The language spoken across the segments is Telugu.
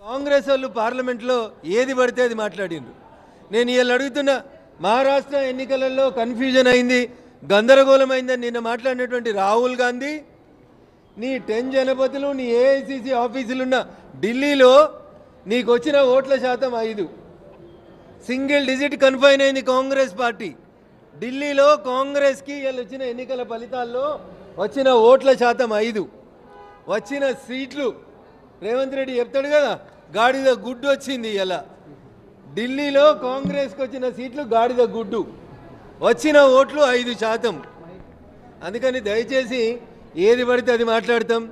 కాంగ్రెస్ వాళ్ళు పార్లమెంట్లో ఏది పడితే అది మాట్లాడిండ్రు. నేను ఇవాళ అడుగుతున్నా, మహారాష్ట్ర ఎన్నికలలో కన్ఫ్యూజన్ అయింది, గందరగోళమైందని నిన్న మాట్లాడినటువంటి రాహుల్ గాంధీ, నీ 10 జనపదులు నీ ఏఐసిసి ఆఫీసులున్న ఢిల్లీలో నీకు వచ్చిన ఓట్ల శాతం 5, సింగిల్ డిజిట్ కన్ఫైన్ అయింది కాంగ్రెస్ పార్టీ. ఢిల్లీలో కాంగ్రెస్కి ఇవాళ వచ్చిన ఎన్నికల ఫలితాల్లో వచ్చిన ఓట్ల శాతం 5, వచ్చిన సీట్లు రేవంత్ రెడ్డి చెప్తాడు కదా, గాడిద గుడ్డు వచ్చింది. ఇలా ఢిల్లీలో కాంగ్రెస్కి వచ్చిన సీట్లు గాడిద గుడ్డు, వచ్చిన ఓట్లు 5%. అందుకని దయచేసి ఏది పడితే అది మాట్లాడతాం,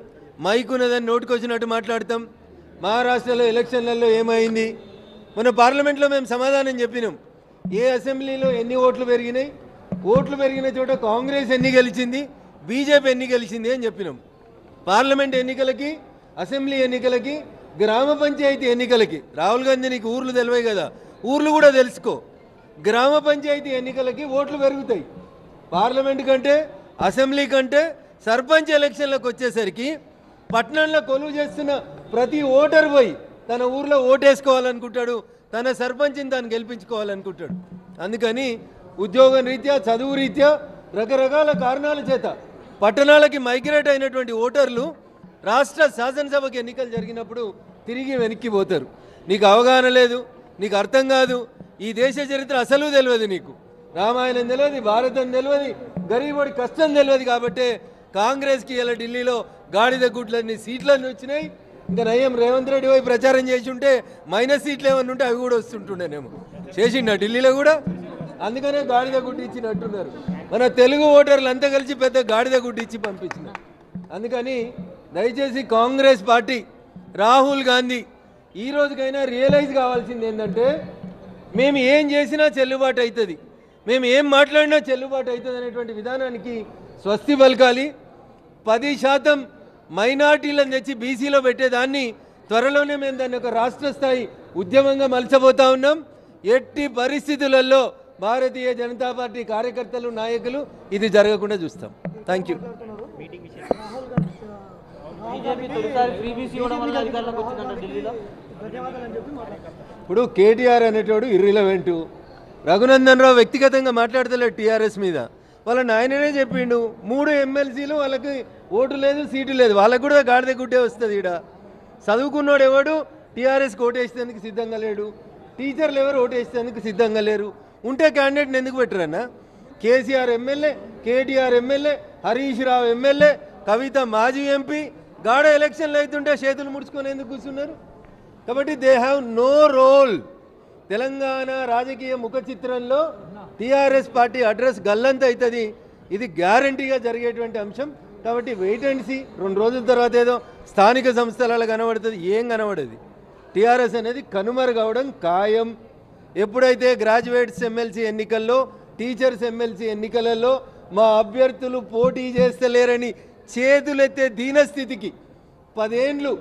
మైక్ ఉన్నదని నోటుకు వచ్చినట్టు మాట్లాడతాం. మహారాష్ట్రలో ఎలక్షన్లలో ఏమైంది, మన పార్లమెంట్లో మేము సమాధానం చెప్పినాం. ఏ అసెంబ్లీలో ఎన్ని ఓట్లు పెరిగినాయి, ఓట్లు పెరిగిన చోట కాంగ్రెస్ ఎన్ని గెలిచింది, బీజేపీ ఎన్ని గెలిచింది అని చెప్పినాం. పార్లమెంట్ ఎన్నికలకి, అసెంబ్లీ ఎన్నికలకి, గ్రామ పంచాయతీ ఎన్నికలకి, రాహుల్ గాంధీ నీకు ఊర్లు తెలివై కదా, ఊర్లు కూడా తెలుసుకో. గ్రామ పంచాయతీ ఎన్నికలకి ఓట్లు పెరుగుతాయి. పార్లమెంట్ కంటే, అసెంబ్లీ కంటే సర్పంచ్ ఎలక్షన్లకు వచ్చేసరికి పట్టణంలో కొలువు చేస్తున్న ప్రతి ఓటర్ పోయి తన ఊర్లో ఓటేసుకోవాలనుకుంటాడు, తన సర్పంచ్ని తాను గెలిపించుకోవాలనుకుంటాడు. అందుకని ఉద్యోగం రీత్యా, చదువు రీత్యా, రకరకాల కారణాల చేత పట్టణాలకి మైగ్రేట్ అయినటువంటి ఓటర్లు రాష్ట్ర శాసనసభకి ఎన్నికలు జరిగినప్పుడు తిరిగి వెనక్కి పోతారు. నీకు అవగాహన లేదు, నీకు అర్థం కాదు, ఈ దేశ చరిత్ర అసలు తెలియదు, నీకు రామాయణం తెలియదు, భారతం తెలియదు, గరీబోడి కష్టం తెలియదు. కాబట్టి కాంగ్రెస్కి ఇలా ఢిల్లీలో గాడిద గుడ్లన్నీ సీట్లన్నీ వచ్చినాయి. ఇంకా నయం రేవంత్ రెడ్డి పోయి ప్రచారం చేసి ఉంటే మైనస్ సీట్లు ఏమన్నా ఉంటే అవి కూడా వస్తుంటుండేనేమో. చేసిండ ఢిల్లీలో కూడా, అందుకనే గాడిద గుడ్డు ఇచ్చినట్టున్నారు. మన తెలుగు ఓటర్లు అంతా కలిసి పెద్ద గాడిద గుడ్డు ఇచ్చి పంపించినారు. అందుకని దయచేసి కాంగ్రెస్ పార్టీ, రాహుల్ గాంధీ ఈ రోజుకైనా రియలైజ్ కావాల్సింది ఏంటంటే, మేము ఏం చేసినా చెల్లుబాటు అవుతుంది, మేము ఏం మాట్లాడినా చెల్లుబాటు అవుతుంది అనేటువంటి విధానానికి స్వస్తి పలకాలి. 10% మైనార్టీలను తెచ్చి బీసీలో పెట్టేదాన్ని త్వరలోనే మేము దాన్ని ఒక రాష్ట్ర స్థాయి ఉద్యమంగా మలచబోతా ఉన్నాం. ఎట్టి పరిస్థితులలో భారతీయ జనతా పార్టీ కార్యకర్తలు, నాయకులు ఇది జరగకుండా చూస్తాం. Thank you. ఇప్పుడు కేటీఆర్ అనేటోడు ఇర్రిలవెంట్, రఘునందన్ రావు వ్యక్తిగతంగా మాట్లాడతలేడు టీఆర్ఎస్ మీద. వాళ్ళ నాయననే చెప్పిండు, 3 ఎమ్మెల్సీలు వాళ్ళకి ఓటు లేదు, సీటు లేదు, వాళ్ళకు కూడా గాడిద గుడ్డే వస్తుంది. ఈడ చదువుకున్నోడు ఎవడు టీఆర్ఎస్కి ఓటేసేందుకు సిద్ధంగా లేడు, టీచర్లు ఎవరు ఓటేసేందుకు సిద్ధంగా లేరు. ఉంటే క్యాండిడేట్ని ఎందుకు పెట్టరన్నా? KCR MLA, KTR MLA, Harish Rao MLA, కవిత మాజీ ఎంపీ, గాడ ఎలక్షన్లు అవుతుంటే చేతులు ముడుచుకొని ఎందుకు కూర్చున్నారు? కాబట్టి they have no role. Telangana రాజకీయ ముఖ చిత్రంలో టీఆర్ఎస్ పార్టీ అడ్రస్ గల్లంత అవుతుంది. ఇది గ్యారంటీగా జరిగేటువంటి అంశం. కాబట్టి వెయిట్ అండ్ సీ. 2 రోజుల తర్వాత ఏదో స్థానిక సంస్థలలో కనబడుతుంది, ఏం కనబడదు. టీఆర్ఎస్ అనేది కనుమరుగవడం ఖాయం. ఎప్పుడైతే గ్రాడ్యుయేట్స్ ఎమ్మెల్సీ ఎన్నికల్లో, టీచర్స్ ఎమ్మెల్సీ ఎన్నికలలో మా అభ్యర్థులు పోటీ చేస్తలేరని చేతులెత్తే దీనస్థితికి 10 ఏళ్ళు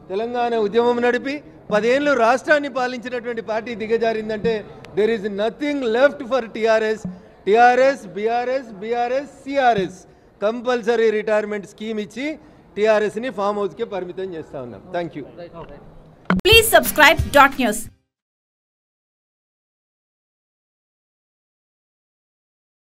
తెలంగాణ ఉద్యమం నడిపి 10 ఏళ్ళు రాష్ట్రాన్ని పాలించినటువంటి పార్టీ దిగజారిందంటే there is nothing left for TRS. TRS, BRS, CRS compulsory retirement scheme ఇచ్చి టీఆర్ఎస్ని ఫామ్ హౌస్కే పరిమితం చేస్తా ఉన్నాం. Thank you. Please subscribe .news.